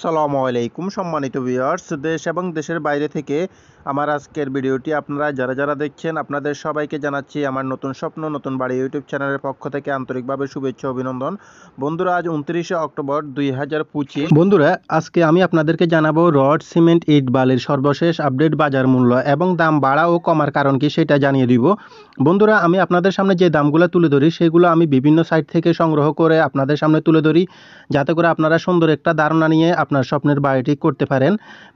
আসসালামু আলাইকুম সম্মানিত ভিউয়ার্স, দেশ এবং দেশের বাইরে থেকে আমার আজকের ভিডিওটি আপনারা যারা দেখছেন আপনাদের সবাইকে জানাচ্ছি আমার নতুন স্বপ্ন নতুন বাড়ি ইউটিউব চ্যানেলের পক্ষ থেকে আন্তরিকভাবে শুভেচ্ছা অভিনন্দন। বন্ধুরা, আজ 29শে অক্টোবর 2025। বন্ধুরা, আজকে আমি আপনাদেরকে জানাবো রড সিমেন্ট ইট বালির সর্বশেষ আপডেট বাজার মূল্য এবং দাম বাড়া ও কমার কারণ কি সেটা জানিয়ে দিব। বন্ধুরা, আমি আপনাদের সামনে যে দামগুলো তুলে ধরি সেগুলো আমি বিভিন্ন সাইট থেকে সংগ্রহ করে আপনাদের সামনে তুলে ধরি, যাতে করে আপনারা সুন্দর একটা ধারণা নিয়ে আপনার স্বপ্নের বাড়িটি করতে পারেন।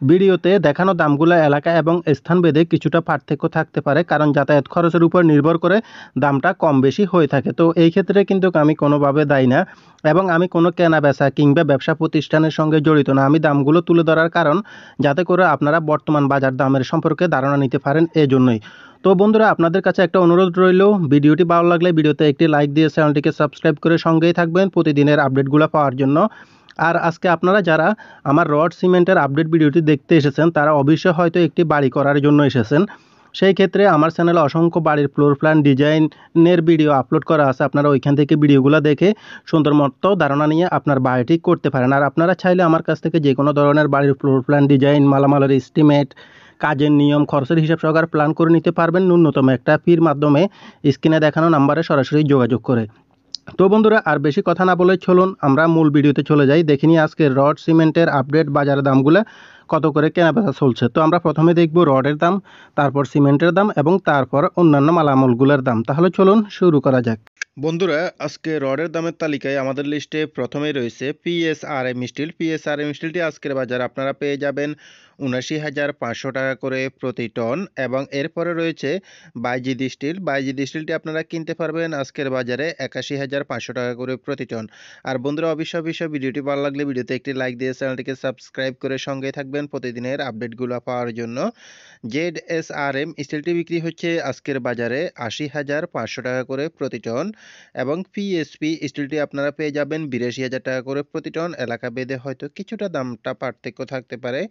ভিডিওতে দেখানো দামগুলো এলাকা এবং স্থানভেদে কিছুটা পার্থক্য থাকতে পারে, কারণ যাতায়াত খরচের উপর নির্ভর করে দামটা কম বেশি হয়ে থাকে। তো এই ক্ষেত্রে কিন্তু আমি কোনোভাবে দায়ী না এবং আমি কোনো কেনা বেচা কিংবা ব্যবসা প্রতিষ্ঠানের সঙ্গে জড়িত না। আমি দামগুলো তুলে ধরার কারণ যাতে করে আপনারা বর্তমান বাজার দামের সম্পর্কে ধারণা নিতে পারেন, এজন্যই। তো বন্ধুরা, আপনাদের কাছে একটা অনুরোধ রইল, ভিডিওটি ভালো লাগলে ভিডিওতে একটি লাইক দিয়ে চ্যানেলটিকে সাবস্ক্রাইব করে সঙ্গেই থাকবেন প্রতিদিনের আপডেটগুলো পাওয়ার জন্য। আর আজকে আপনারা যারা আমার রড সিমেন্টের আপডেট ভিডিওটি দেখতে এসেছেন তারা অবশ্যই হয়তো একটি বাড়ি করার জন্য এসেছেন। সেই ক্ষেত্রে আমার চ্যানেলে অসংখ্য বাড়ির ফ্লোর প্ল্যান ডিজাইনের ভিডিও আপলোড করা আছে, আপনারা ওইখান থেকে ভিডিওগুলো দেখে সুন্দর মতো ধারণা নিয়ে আপনার বাড়িটি করতে পারেন। আর আপনারা চাইলে আমার কাছ থেকে যে কোনো ধরনের বাড়ির ফ্লোর প্ল্যান ডিজাইন, মালামালের এস্টিমেট, কাজের নিয়ম, খরচের হিসাব সহকারে প্ল্যান করে নিতে পারবেন ন্যূনতম একটা ফির মাধ্যমে স্ক্রিনে দেখানো নাম্বারে সরাসরি যোগাযোগ করে। তো বন্ধুরা, আর বেশি কথা না বলে চলুন আমরা মূল ভিডিওতে চলে যাই, দেখিনি আজকে রড সিমেন্টের আপডেট বাজারের দামগুলো কত করে কেনাবেচা চলছে। তো আমরা প্রথমে দেখব রডের দাম, তারপর সিমেন্টের দাম এবং তারপর অন্যান্য মালামালগুলোর দাম। তাহলে চলুন শুরু করা যাক। বন্ধুরা, আজকে রডের দামের তালিকায় আমাদের লিস্টে প্রথমেই রয়েছে পিএসআরএম স্টিল। পিএসআরএম স্টিলটি আজকের বাজার আপনারা পেয়ে যাবেন ৭৯,৫০০ টাকা করে প্রতি টন, এবং এরপরে রয়েছে বাইজিদ স্টিল। বাইজিদ স্টিলটি আপনারা কিনতে পারবেন আজকের বাজারে ৮১,৫০০ টাকা করে প্রতি টন। আর বন্ধুরা, অবশ্যই ভিডিওটি ভালো লাগলে ভিডিওতে একটি লাইক দিয়ে চ্যানেলটিকে সাবস্ক্রাইব করে সঙ্গে থাকবেন প্রতিদিনের আপডেটগুলো পাওয়ার জন্য। জেডএসআরএম স্টিলটি বিক্রি হচ্ছে আজকের বাজারে ৮০,৫০০ টাকা করে প্রতি টন, এবং পিএসপি স্টিলটি আপনারা পেয়ে যাবেন ৮২,০০০ টাকা করে প্রতি টন। এলাকা ভেদে হয়তো কিছুটা দামটা পার্থক্য থাকতে পারে।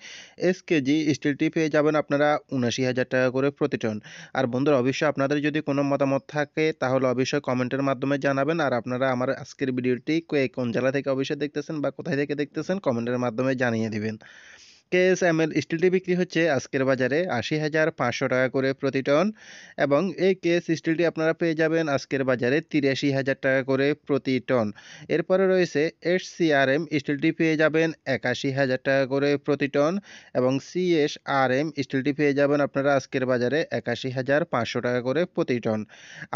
এসকেজি স্টিলটি পেয়ে যাবেন আপনারা ৭৯,০০০ টাকা করে প্রতি টন। আর বন্ধুরা, অবশ্যই আপনাদের যদি কোনো মতামত থাকে তাহলে অবশ্যই কমেন্টের মাধ্যমে জানাবেন। আর আপনারা আমার আজকের ভিডিওটি কোন জেলা থেকে অবশ্যই দেখতেছেন বা কোথায় থেকে দেখতেছেন কমেন্টের মাধ্যমে জানিয়ে দিবেন। কেএসএমএল স্টিলটি বিক্রি হচ্ছে আজকের বাজারে ৮০,৫০০ টাকা করে প্রতি টন, এবং এই কেএস স্টিলটি আপনারা পেয়ে যাবেন আজকের বাজারে ৮৩,০০০ টাকা করে প্রতি টন। এরপরে রয়েছে এসসিআরএম স্টিলটি পেয়ে যাবেন ৮১,০০০ টাকা করে প্রতি টন, এবং সিএসআরএম স্টিলটি পেয়ে যাবেন আপনারা আজকের বাজারে ৮১,৫০০ টাকা করে প্রতি টন।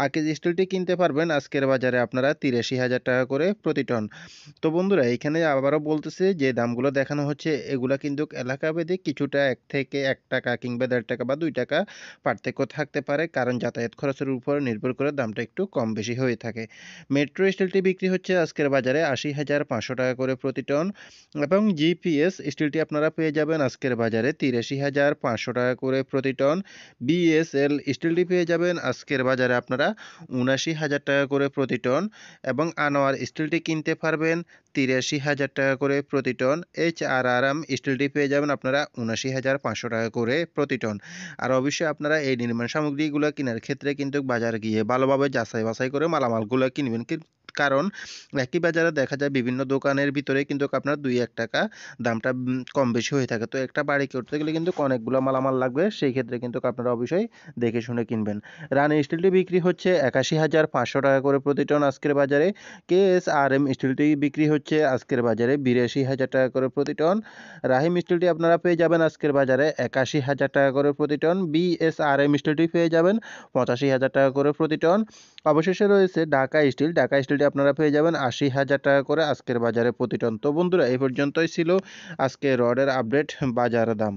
আকিজ স্টিলটি কিনতে পারবেন আজকের বাজারে আপনারা ৮৩,০০০ টাকা করে প্রতি টন। তো বন্ধুরা, এখানে আবারও বলতেছে যে দামগুলো দেখানো হচ্ছে এগুলা কিন্তু এলাকাভেদে কিছুটা ১ থেকে ১ টাকা কিংবা ১.৫ টাকা বা ২ টাকা পার্থক্য থাকতে পারে, কারণ যাতায়াত খরচের উপর নির্ভর করে দামটা একটু কম বেশি হয়ে থাকে। মেট্রো স্টিলটি বিক্রি হচ্ছে আজকের বাজারে ৮০,৫০০ টাকা করে প্রতি টন, এবং জিপিএস স্টিলটি আপনারা পেয়ে যাবেন আজকের বাজারে ৮৩,৫০০ টাকা করে প্রতি টন। বিএসএল স্টিলটি পেয়ে যাবেন আজকের বাজারে আপনারা ৭৯,০০০ টাকা করে প্রতি টন, এবং আনোয়ার স্টিলটি কিনতে পারবেন ৮৩,০০০ টাকা করে প্রতি টন। এইচআরআরএম স্টিলটি পেয়ে যাবেন আপনারা ৭৯,৫০০ টাকা করে প্রতি টন। আর অবশ্যই আপনারা এই নির্মাণ সামগ্রীগুলো কেনার ক্ষেত্রে কিন্তু বাজার গিয়ে ভালোভাবে যাচাই বাছাই করে মালামালগুলো কিনবেন, কারণ একই বাজারে দেখা যায় বিভিন্ন দোকানের ভিতরে কিন্তু আপনার ২-১ টাকা দামটা কম বেশি হয়ে থাকে। তো একটা বাড়ি করতে গেলে কিন্তু অনেকগুলো মালামাল লাগবে, সেই ক্ষেত্রে কিন্তু আপনারা অবশ্যই দেখে শুনে কিনবেন। রানী স্টিলটি বিক্রি হচ্ছে ৮১,৫০০ টাকা করে প্রতি টন আজকের বাজারে। কেএসআরএম স্টিলটি বিক্রি হচ্ছে আজকের বাজারে ৮২,০০০ টাকা করে প্রতি টন। রাহিম স্টিলটি আপনারা পেয়ে যাবেন আজকের বাজারে ৮১,০০০ টাকা করে প্রতি টন। বিএসআরএম স্টিলটি পেয়ে যাবেন ৮৫,০০০ টাকা করে প্রতি টন। অবশেষে রয়েছে ঢাকা স্টিল। ঢাকা স্টিলটি আপনারা পেয়ে যাবেন ৮০,০০০ টাকা করে আজকের বাজারে প্রতি টন। তো বন্ধুরা, এই পর্যন্তই ছিল আজকে রডের আপডেট বাজার দাম।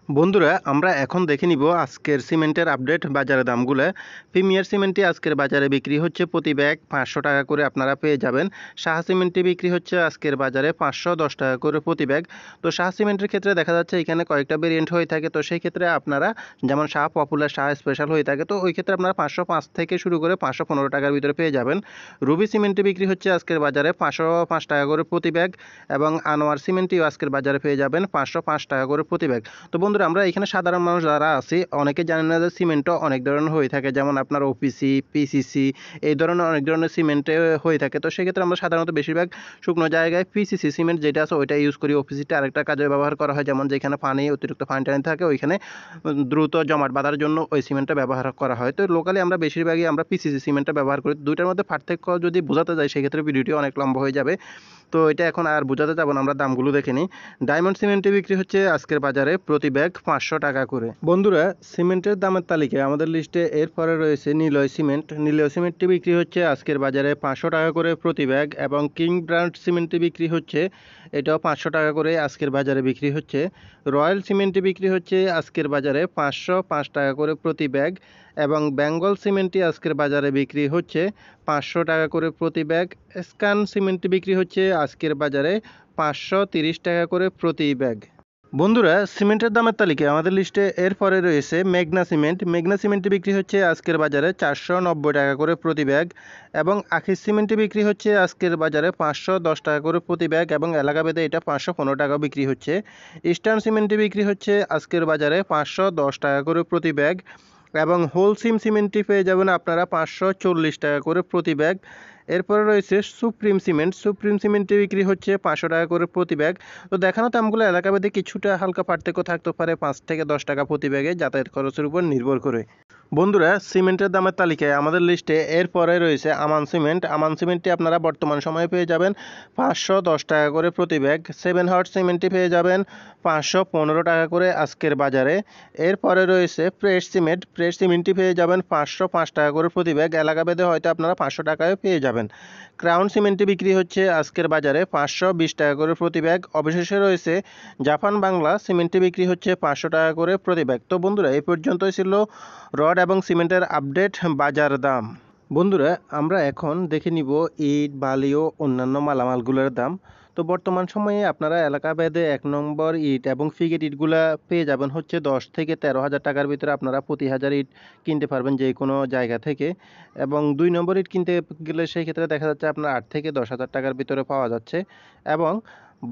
বন্ধুরা, আমরা এখন দেখে নিব আজকের সিমেন্টের আপডেট বাজারের দামগুলো। প্রিমিয়ার সিমেন্টটি আজকের বাজারে বিক্রি হচ্ছে প্রতি ব্যাগ ৫০০ টাকা করে আপনারা পেয়ে যাবেন। সাহা সিমেন্টটি বিক্রি হচ্ছে আজকের বাজারে ৫১০ টাকা করে প্রতি ব্যাগ। তো সাহা সিমেন্টের ক্ষেত্রে দেখা যাচ্ছে এখানে কয়েকটা ভেরিয়েন্ট হয়ে থাকে, তো সেই ক্ষেত্রে আপনারা যেমন সাহা পপুলার, সাহা স্পেশাল হয়ে থাকে, তো ওই ক্ষেত্রে আপনারা ৫০৫ থেকে শুরু করে ৫১৫ টাকার ভিতরে পেয়ে যাবেন। রুবি সিমেন্টটি বিক্রি হচ্ছে আজকের বাজারে ৫০৫ টাকা করে প্রতি ব্যাগ, এবং আনোয়ার সিমেন্টটিও আজকের বাজারে পেয়ে যাবেন ৫০৫ টাকা করে প্রতি ব্যাগ। তো বন্ধুরা, বন্ধুরা আমরা এখানে সাধারণ মানুষ যারা আছি অনেকে জানেন না যে সিমেন্টও অনেক ধরনের হয়ে থাকে, যেমন আপনার ওপিসি, পিসিসি এই ধরনের অনেক ধরনের সিমেন্টে হয়ে থাকে। তো সেক্ষেত্রে আমরা সাধারণত বেশিরভাগ শুকনো জায়গায় পিসিসি সিমেন্ট যেটা আছে ওইটা ইউজ করি। ওপিসিটা আরেকটা কাজে ব্যবহার করা হয়, যেমন যেখানে পানি অতিরিক্ত পানি টানি থাকে ওইখানে দ্রুত জমাট বাঁধার জন্য ওই সিমেন্টটা ব্যবহার করা হয়। তো লোকালি আমরা বেশিরভাগই আমরা পিসিসি সিমেন্টটা ব্যবহার করি। দুইটার মধ্যে পার্থক্য যদি বোঝাতে যাই সেক্ষেত্রে ভিডিওটি অনেক লম্বা হয়ে যাবে, তো এটা এখন আর বোঝাতে যাব না, আমরা দামগুলো দেখে নিই। ডায়মন্ড সিমেন্টে বিক্রি হচ্ছে আজকের বাজারে প্রতি ব্যাগ 500 টাকা করে। বন্ধুরা সিমেন্টের দামের তালিকায় আমাদের লিস্টে এরপরে রয়েছে নিলয় সিমেন্ট। নিলয় সিমেন্টটি বিক্রি হচ্ছে আজকের বাজারে 500 টাকা করে প্রতি ব্যাগ, এবং কিং ব্র্যান্ড সিমেন্টটি বিক্রি হচ্ছে এটাও 500 টাকা করে আজকের বাজারে বিক্রি হচ্ছে। রয়্যাল সিমেন্টটি বিক্রি হচ্ছে আজকের বাজারে 505 টাকা করে প্রতি ব্যাগ, এবং বেঙ্গল সিমেন্টটি আজকের বাজারে বিক্রি হচ্ছে 500 টাকা করে প্রতি ব্যাগ। স্ক্যান সিমেন্টটি বিক্রি হচ্ছে আজকের বাজারে 530 টাকা করে প্রতি ব্যাগ। বন্ধুরা সিমেন্টের দামের তালিকায় আমাদের লিস্টে এরপরে রয়েছে মেঘনা সিমেন্ট। মেঘনা সিমেন্টটি বিক্রি হচ্ছে আজকের বাজারে 490 টাকা করে প্রতি ব্যাগ, এবং আখিস সিমেন্টটি বিক্রি হচ্ছে আজকের বাজারে 510 টাকা করে প্রতি ব্যাগ, এবং এলাকাভেদে এটা 515 টাকা বিক্রি হচ্ছে। ইস্টার্ন সিমেন্টটি বিক্রি হচ্ছে আজকের বাজারে 510 টাকা করে প্রতি ব্যাগ, এবং হোলসিম সিমেন্টটি পেয়ে যাবেন আপনারা 540 টাকা করে প্রতি ব্যাগ। এরপরে রয়েছে সুপ্রিম সিমেন্ট। সুপ্রিম সিমেন্টটি বিক্রি হচ্ছে 500 টাকা করে প্রতি ব্যাগ। তো দেখানো দামগুলো এলাকাভেদে কিছুটা হালকা পার্থক্য থাকতে পারে, 5 থেকে 10 টাকা প্রতি ব্যাগে যাতায়াত খরচের উপর নির্ভর করে। বন্ধুরা সিমেন্টের দামের তালিকায় আমাদের লিস্টে এরপরে রয়েছে আমান সিমেন্ট। আমান সিমেন্টটি আপনারা বর্তমান সময়ে পেয়ে যাবেন 510 টাকা করে প্রতি ব্যাগ। 7 হট সিমেন্টটি পেয়ে যাবেন 515 টাকা করে আজকের বাজারে। এরপরে রয়েছে প্রেস সিমেন্ট। প্রেস সিমেন্টটি পেয়ে যাবেন 505 টাকা করে প্রতি ব্যাগ, এলাকাভেদে হয়তো আপনারা 500 টাকায় পেয়ে যাবেন। ক্রাউন সিমেন্টটি বিক্রি হচ্ছে আজকের বাজারে 520 টাকা করে প্রতি ব্যাগ। অবশেষে রয়েছে জাপান বাংলা সিমেন্টটি বিক্রি হচ্ছে 500 টাকা করে প্রতি ব্যাগ। তো বন্ধুরা এই পর্যন্তই ছিল রড এবং সিমেন্টের আপডেট বাজার দাম। বন্ধুরা আমরা এখন দেখে নিব ইট, বালি ও অন্যান্য মালামালগুলোর দাম। তো বর্তমান সময়ে আপনারা এলাকা ভেদে 1 নম্বর ইট এবং ফিগেট ইটগুলা পেয়ে যাবেন হচ্ছে 10 থেকে 13 হাজার টাকার ভিতরে। আপনারা প্রতি হাজার ইট কিনতে পারবেন যে কোনো জায়গা থেকে, এবং 2 নম্বর ইট কিনতে গেলে সেই ক্ষেত্রে দেখা যাচ্ছে আপনার 8 থেকে 10 হাজার টাকার ভিতরে পাওয়া যাচ্ছে। এবং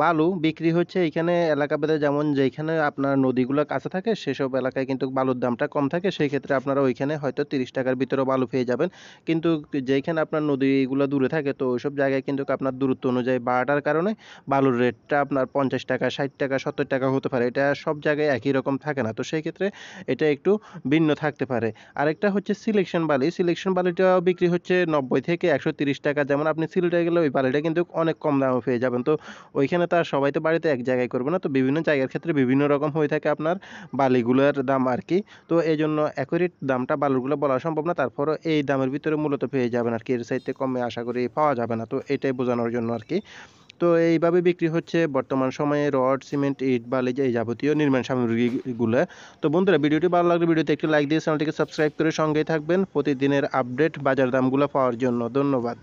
বালু বিক্রি হচ্ছে এইখানে এলাকা ভেদে, যেমন যেখানে আপনার নদীগুলো কাছে থাকে সেসব এলাকায় কিন্তু বালুর দামটা কম থাকে, সেই ক্ষেত্রে আপনারা ওইখানে হয়তো 30 টাকার ভিতরে বালু পেয়ে যাবেন। কিন্তু যেখানে আপনার নদীগুলো দূরে থাকে তো ওইসব জায়গায় কিন্তু আপনার দূরত্ব অনুযায়ী বাড়ার কারণে বালুর রেটটা আপনার 50 টাকা, 60 টাকা, 70 টাকা হতে পারে। এটা সব জায়গায় একই রকম থাকে না, তো সেই ক্ষেত্রে এটা একটু ভিন্ন থাকতে পারে। আরেকটা হচ্ছে সিলেকশন বালি। সিলেকশন বালিটাও বিক্রি হচ্ছে 90 থেকে 130 টাকা। যেমন আপনি সিলেটে গেলে ওই বালিটা কিন্তু অনেক কম দামে পেয়ে যাবেন। তো ওইখানে তো আর সবাই তো বাড়িতে এক জায়গায় করবে না, তো বিভিন্ন জায়গার ক্ষেত্রে বিভিন্ন রকম হয়ে থাকে আপনার বালিগুলোর দাম আর কি। তো এই জন্য অ্যাকুরেট দামটা বালুগুলো বলা সম্ভব না, তারপরও এই দামের ভিতরে মূলত পেয়ে যাবেন আর কি, এর চাইতে কমে আশা করি পাওয়া যাবে না। তো এটাই বোঝানোর জন্য আর কি। তো এইভাবে বিক্রি হচ্ছে বর্তমান সময়ে রড, সিমেন্ট, ইট, বালি এই যাবতীয় নির্মাণ সামগ্রীগুলো। তো বন্ধুরা ভিডিওটি ভালো লাগলে ভিডিওতে একটি লাইক দিয়ে চ্যানেলটিকে সাবস্ক্রাইব করে সঙ্গেই থাকবেন প্রতিদিনের আপডেট বাজার দামগুলো পাওয়ার জন্য। ধন্যবাদ।